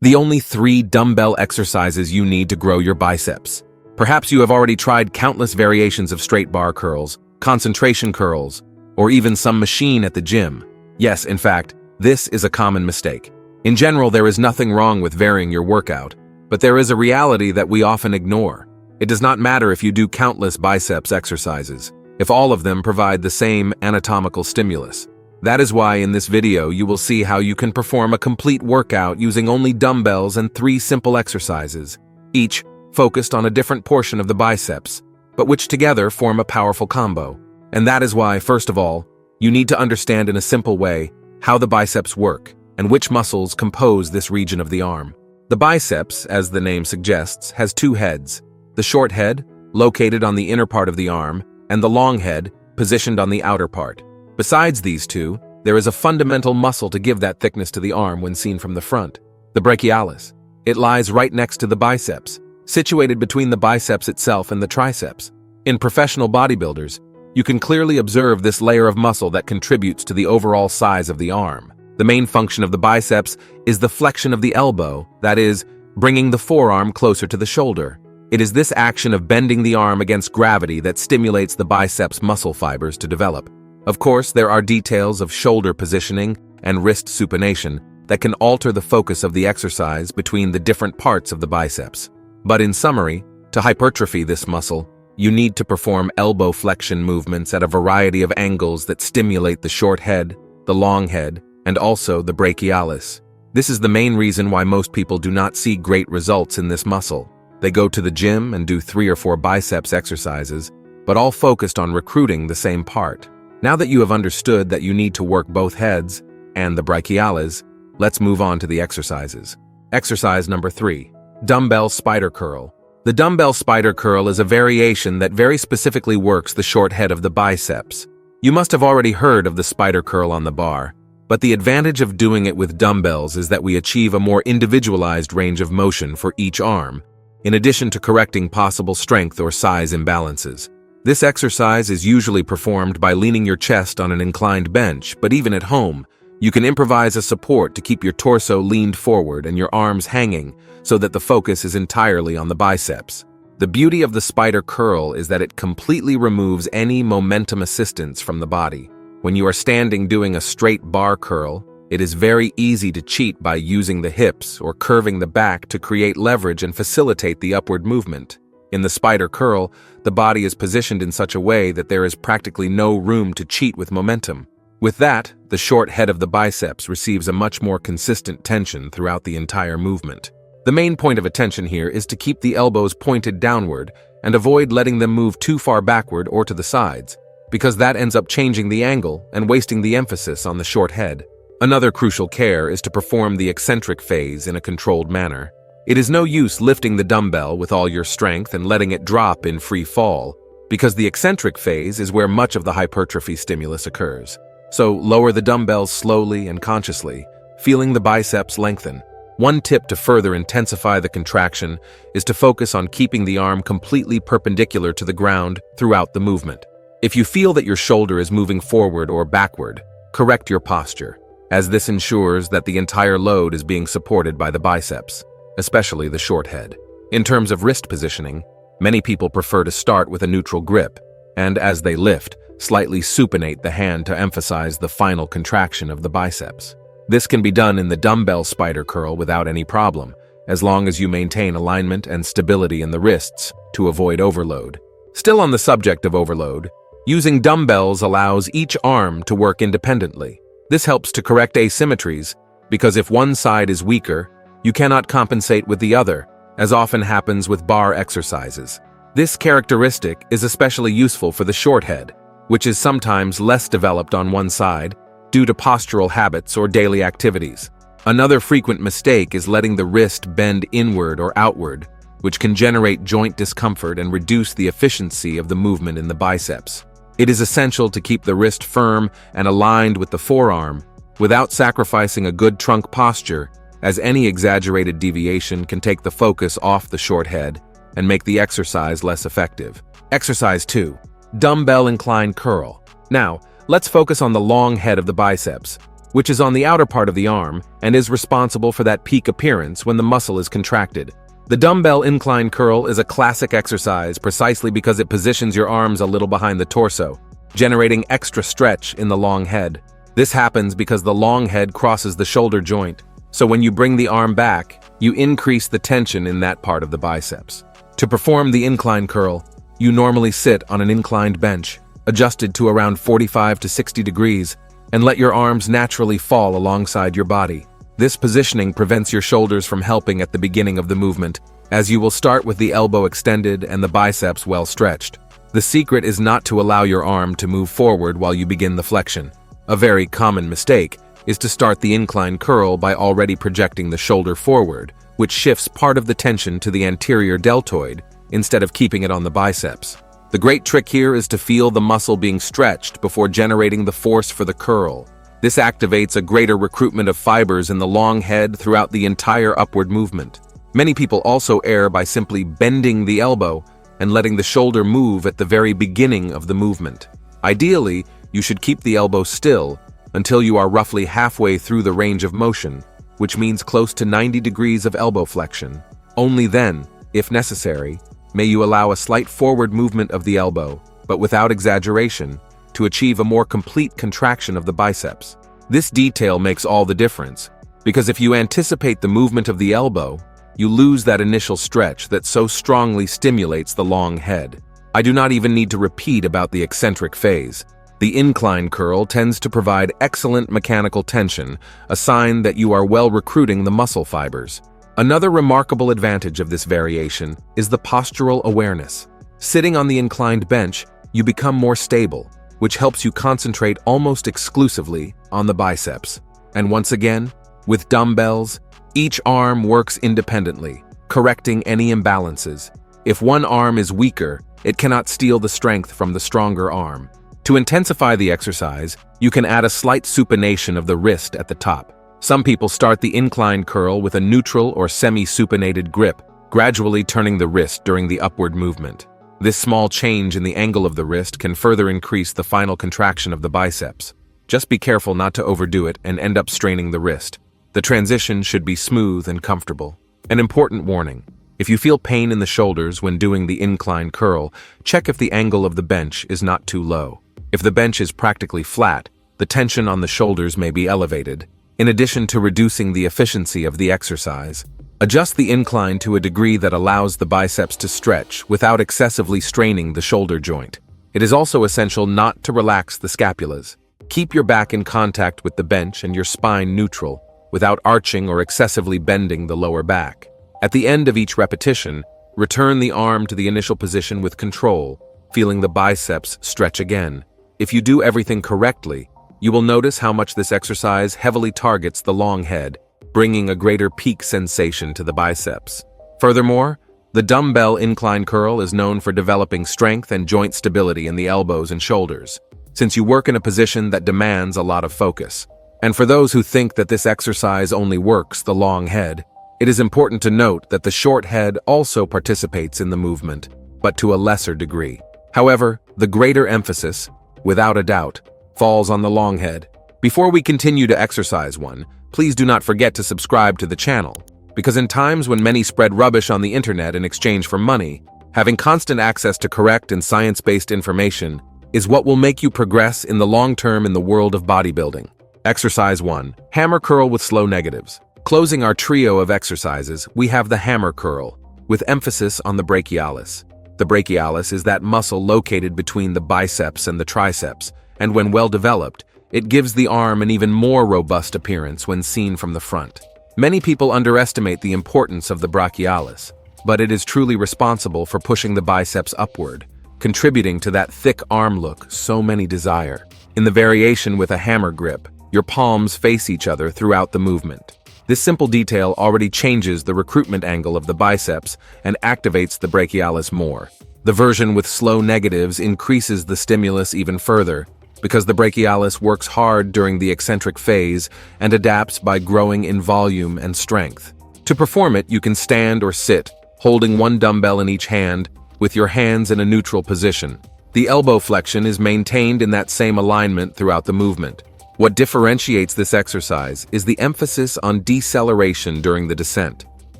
The only 3 dumbbell exercises you need to grow your biceps. Perhaps you have already tried countless variations of straight bar curls, concentration curls, or even some machine at the gym. Yes, in fact, this is a common mistake. In general, there is nothing wrong with varying your workout, but there is a reality that we often ignore. It does not matter if you do countless biceps exercises, if all of them provide the same anatomical stimulus. That is why in this video you will see how you can perform a complete workout using only dumbbells and 3 simple exercises, each focused on a different portion of the biceps, but which together form a powerful combo. And that is why, first of all, you need to understand in a simple way how the biceps work and which muscles compose this region of the arm. The biceps, as the name suggests, has 2 heads: the short head, located on the inner part of the arm, and the long head, positioned on the outer part. Besides these 2, there is a fundamental muscle to give that thickness to the arm when seen from the front: the brachialis. It lies right next to the biceps, situated between the biceps itself and the triceps. In professional bodybuilders, you can clearly observe this layer of muscle that contributes to the overall size of the arm. The main function of the biceps is the flexion of the elbow, that is, bringing the forearm closer to the shoulder. It is this action of bending the arm against gravity that stimulates the biceps muscle fibers to develop. Of course, there are details of shoulder positioning and wrist supination that can alter the focus of the exercise between the different parts of the biceps. But in summary, to hypertrophy this muscle, you need to perform elbow flexion movements at a variety of angles that stimulate the short head, the long head, and also the brachialis. This is the main reason why most people do not see great results in this muscle. They go to the gym and do 3 or 4 biceps exercises, but all focused on recruiting the same part. Now that you have understood that you need to work both heads and the brachialis, let's move on to the exercises. Exercise number 3, dumbbell spider curl. The dumbbell spider curl is a variation that very specifically works the short head of the biceps. You must have already heard of the spider curl on the bar, but the advantage of doing it with dumbbells is that we achieve a more individualized range of motion for each arm, in addition to correcting possible strength or size imbalances. This exercise is usually performed by leaning your chest on an inclined bench, but even at home, you can improvise a support to keep your torso leaned forward and your arms hanging so that the focus is entirely on the biceps. The beauty of the spider curl is that it completely removes any momentum assistance from the body. When you are standing doing a straight bar curl, it is very easy to cheat by using the hips or curving the back to create leverage and facilitate the upward movement. In the spider curl, the body is positioned in such a way that there is practically no room to cheat with momentum. With that, the short head of the biceps receives a much more consistent tension throughout the entire movement. The main point of attention here is to keep the elbows pointed downward and avoid letting them move too far backward or to the sides, because that ends up changing the angle and wasting the emphasis on the short head. Another crucial care is to perform the eccentric phase in a controlled manner. It is no use lifting the dumbbell with all your strength and letting it drop in free fall, because the eccentric phase is where much of the hypertrophy stimulus occurs. So lower the dumbbells slowly and consciously, feeling the biceps lengthen. One tip to further intensify the contraction is to focus on keeping the arm completely perpendicular to the ground throughout the movement. If you feel that your shoulder is moving forward or backward, correct your posture, as this ensures that the entire load is being supported by the biceps, especially the short head. In terms of wrist positioning, many people prefer to start with a neutral grip, and as they lift, slightly supinate the hand to emphasize the final contraction of the biceps. This can be done in the dumbbell spider curl without any problem, as long as you maintain alignment and stability in the wrists to avoid overload. Still on the subject of overload, using dumbbells allows each arm to work independently. This helps to correct asymmetries, because if one side is weaker, you cannot compensate with the other, as often happens with bar exercises. This characteristic is especially useful for the short head, which is sometimes less developed on one side due to postural habits or daily activities. Another frequent mistake is letting the wrist bend inward or outward, which can generate joint discomfort and reduce the efficiency of the movement in the biceps. It is essential to keep the wrist firm and aligned with the forearm without sacrificing a good trunk posture, as any exaggerated deviation can take the focus off the short head and make the exercise less effective. Exercise 2. Dumbbell incline curl. Now, let's focus on the long head of the biceps. which is on the outer part of the arm and is responsible for that peak appearance when the muscle is contracted. The dumbbell incline curl is a classic exercise precisely because it positions your arms a little behind the torso, generating extra stretch in the long head. This happens because the long head crosses the shoulder joint, so when you bring the arm back, you increase the tension in that part of the biceps. To perform the incline curl, you normally sit on an inclined bench, adjusted to around 45 to 60 degrees, and let your arms naturally fall alongside your body. This positioning prevents your shoulders from helping at the beginning of the movement, as you will start with the elbow extended and the biceps well stretched. The secret is not to allow your arm to move forward while you begin the flexion. A very common mistake is to start the incline curl by already projecting the shoulder forward, which shifts part of the tension to the anterior deltoid instead of keeping it on the biceps. The great trick here is to feel the muscle being stretched before generating the force for the curl. This activates a greater recruitment of fibers in the long head throughout the entire upward movement. Many people also err by simply bending the elbow and letting the shoulder move at the very beginning of the movement. Ideally, you should keep the elbow still until you are roughly halfway through the range of motion, which means close to 90 degrees of elbow flexion. Only then, if necessary, may you allow a slight forward movement of the elbow, but without exaggeration, to achieve a more complete contraction of the biceps. This detail makes all the difference, because if you anticipate the movement of the elbow, you lose that initial stretch that so strongly stimulates the long head. I do not even need to repeat about the eccentric phase. The incline curl tends to provide excellent mechanical tension, a sign that you are well recruiting the muscle fibers. Another remarkable advantage of this variation is the postural awareness. Sitting on the inclined bench, you become more stable, which helps you concentrate almost exclusively on the biceps. And once again, with dumbbells, each arm works independently, correcting any imbalances. If one arm is weaker, it cannot steal the strength from the stronger arm. To intensify the exercise, you can add a slight supination of the wrist at the top. Some people start the incline curl with a neutral or semi-supinated grip, gradually turning the wrist during the upward movement. This small change in the angle of the wrist can further increase the final contraction of the biceps. Just be careful not to overdo it and end up straining the wrist. The transition should be smooth and comfortable. An important warning: if you feel pain in the shoulders when doing the incline curl, check if the angle of the bench is not too low. If the bench is practically flat, the tension on the shoulders may be elevated. In addition to reducing the efficiency of the exercise, adjust the incline to a degree that allows the biceps to stretch without excessively straining the shoulder joint. It is also essential not to relax the scapulas. Keep your back in contact with the bench and your spine neutral, without arching or excessively bending the lower back. At the end of each repetition, return the arm to the initial position with control, feeling the biceps stretch again. If you do everything correctly, you will notice how much this exercise heavily targets the long head, bringing a greater peak sensation to the biceps. Furthermore, the dumbbell incline curl is known for developing strength and joint stability in the elbows and shoulders, since you work in a position that demands a lot of focus. And for those who think that this exercise only works the long head, it is important to note that the short head also participates in the movement, but to a lesser degree. However, the greater emphasis, without a doubt, falls on the long head. Before we continue to exercise one, please do not forget to subscribe to the channel, because in times when many spread rubbish on the internet in exchange for money, having constant access to correct and science-based information is what will make you progress in the long term in the world of bodybuilding. Exercise 1. Hammer curl with slow negatives. Closing our trio of exercises, we have the hammer curl, with emphasis on the brachialis. The brachialis is that muscle located between the biceps and the triceps, and when well developed, it gives the arm an even more robust appearance when seen from the front. Many people underestimate the importance of the brachialis, but it is truly responsible for pushing the biceps upward, contributing to that thick arm look so many desire. In the variation with a hammer grip, your palms face each other throughout the movement. This simple detail already changes the recruitment angle of the biceps and activates the brachialis more. The version with slow negatives increases the stimulus even further, because the brachialis works hard during the eccentric phase and adapts by growing in volume and strength. To perform it, you can stand or sit, holding one dumbbell in each hand, with your hands in a neutral position. The elbow flexion is maintained in that same alignment throughout the movement. What differentiates this exercise is the emphasis on deceleration during the descent.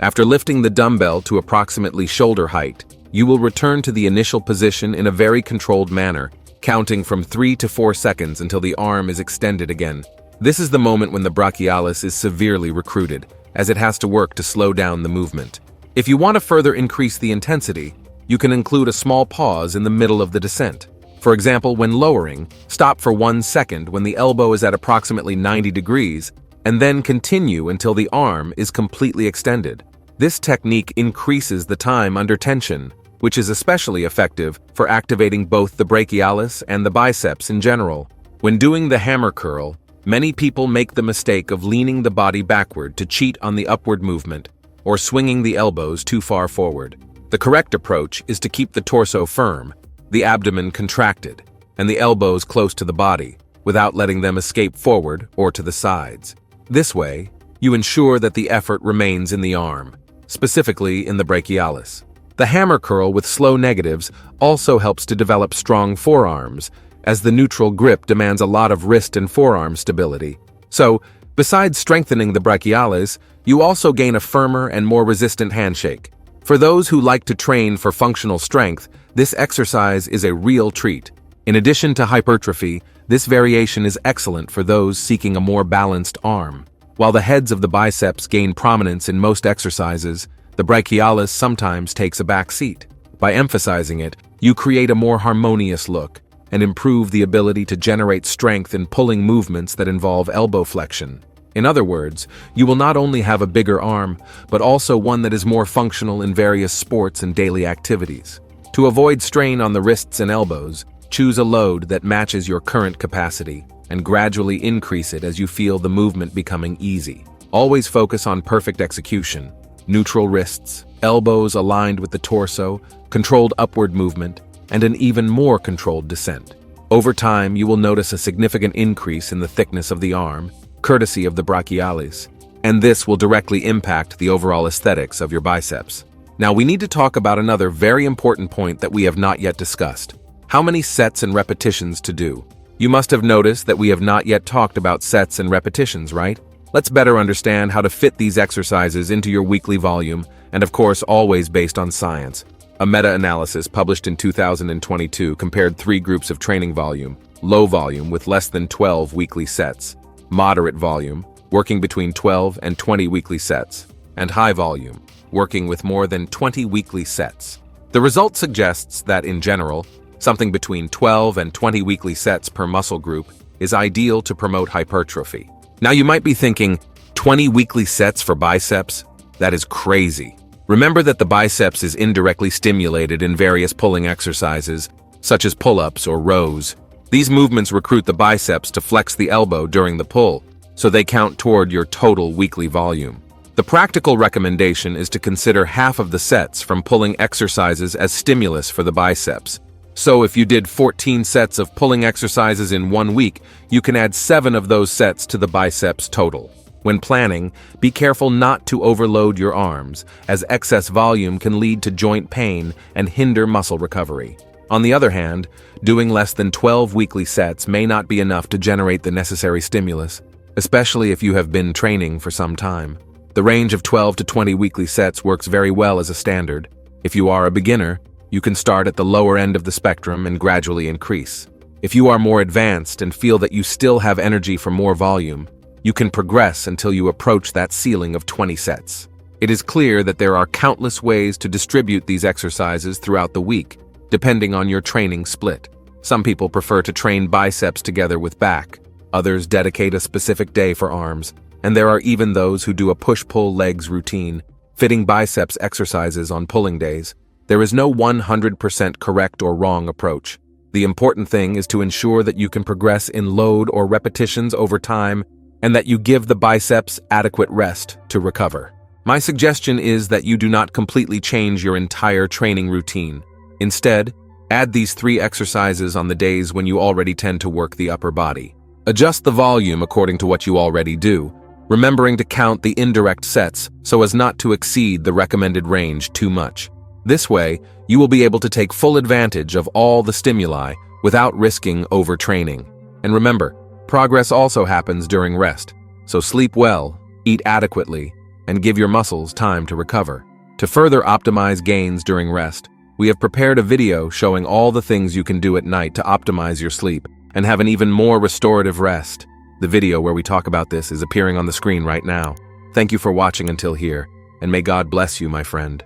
After lifting the dumbbell to approximately shoulder height, you will return to the initial position in a very controlled manner, counting from 3 to 4 seconds until the arm is extended again. This is the moment when the brachialis is severely recruited, as it has to work to slow down the movement. If you want to further increase the intensity, you can include a small pause in the middle of the descent. For example, when lowering, stop for 1 second when the elbow is at approximately 90 degrees, and then continue until the arm is completely extended. This technique increases the time under tension, which is especially effective for activating both the brachialis and the biceps in general. When doing the hammer curl, many people make the mistake of leaning the body backward to cheat on the upward movement, or swinging the elbows too far forward. The correct approach is to keep the torso firm, the abdomen contracted, and the elbows close to the body, without letting them escape forward or to the sides. This way, you ensure that the effort remains in the arm, specifically in the brachialis. The hammer curl with slow negatives also helps to develop strong forearms, as the neutral grip demands a lot of wrist and forearm stability. So, besides strengthening the brachialis, you also gain a firmer and more resistant handshake. For those who like to train for functional strength, this exercise is a real treat. In addition to hypertrophy, this variation is excellent for those seeking a more balanced arm. While the heads of the biceps gain prominence in most exercises, the brachialis sometimes takes a back seat. By emphasizing it, you create a more harmonious look and improve the ability to generate strength in pulling movements that involve elbow flexion. In other words, you will not only have a bigger arm, but also one that is more functional in various sports and daily activities. To avoid strain on the wrists and elbows, choose a load that matches your current capacity and gradually increase it as you feel the movement becoming easy. Always focus on perfect execution, neutral wrists, elbows aligned with the torso, controlled upward movement, and an even more controlled descent. Over time, you will notice a significant increase in the thickness of the arm, courtesy of the brachialis, and this will directly impact the overall aesthetics of your biceps. Now we need to talk about another very important point that we have not yet discussed. How many sets and repetitions to do? You must have noticed that we have not yet talked about sets and repetitions, right? Let's better understand how to fit these exercises into your weekly volume, and of course always based on science. A meta-analysis published in 2022 compared 3 groups of training volume: low volume with less than 12 weekly sets, moderate volume, working between 12 and 20 weekly sets, and high volume, working with more than 20 weekly sets. The result suggests that, in general, something between 12 and 20 weekly sets per muscle group is ideal to promote hypertrophy. Now you might be thinking, 20 weekly sets for biceps? That is crazy. Remember that the biceps is indirectly stimulated in various pulling exercises, such as pull-ups or rows. These movements recruit the biceps to flex the elbow during the pull, so they count toward your total weekly volume. The practical recommendation is to consider half of the sets from pulling exercises as stimulus for the biceps. So if you did 14 sets of pulling exercises in 1 week, you can add 7 of those sets to the biceps total. When planning, be careful not to overload your arms, as excess volume can lead to joint pain and hinder muscle recovery. On the other hand, doing less than 12 weekly sets may not be enough to generate the necessary stimulus, especially if you have been training for some time. The range of 12 to 20 weekly sets works very well as a standard. If you are a beginner, you can start at the lower end of the spectrum and gradually increase. If you are more advanced and feel that you still have energy for more volume, you can progress until you approach that ceiling of 20 sets. It is clear that there are countless ways to distribute these exercises throughout the week, depending on your training split. Some people prefer to train biceps together with back, others dedicate a specific day for arms, and there are even those who do a push-pull legs routine, fitting biceps exercises on pulling days. There is no 100% correct or wrong approach. The important thing is to ensure that you can progress in load or repetitions over time and that you give the biceps adequate rest to recover. My suggestion is that you do not completely change your entire training routine. Instead, add these 3 exercises on the days when you already tend to work the upper body. Adjust the volume according to what you already do, remembering to count the indirect sets so as not to exceed the recommended range too much. This way, you will be able to take full advantage of all the stimuli without risking overtraining. And remember, Progress also happens during rest, so sleep well, eat adequately, and give your muscles time to recover. To further optimize gains during rest, we have prepared a video showing all the things you can do at night to optimize your sleep and have an even more restorative rest. The video where we talk about this is appearing on the screen right now. Thank you for watching until here, and may God bless you, my friend.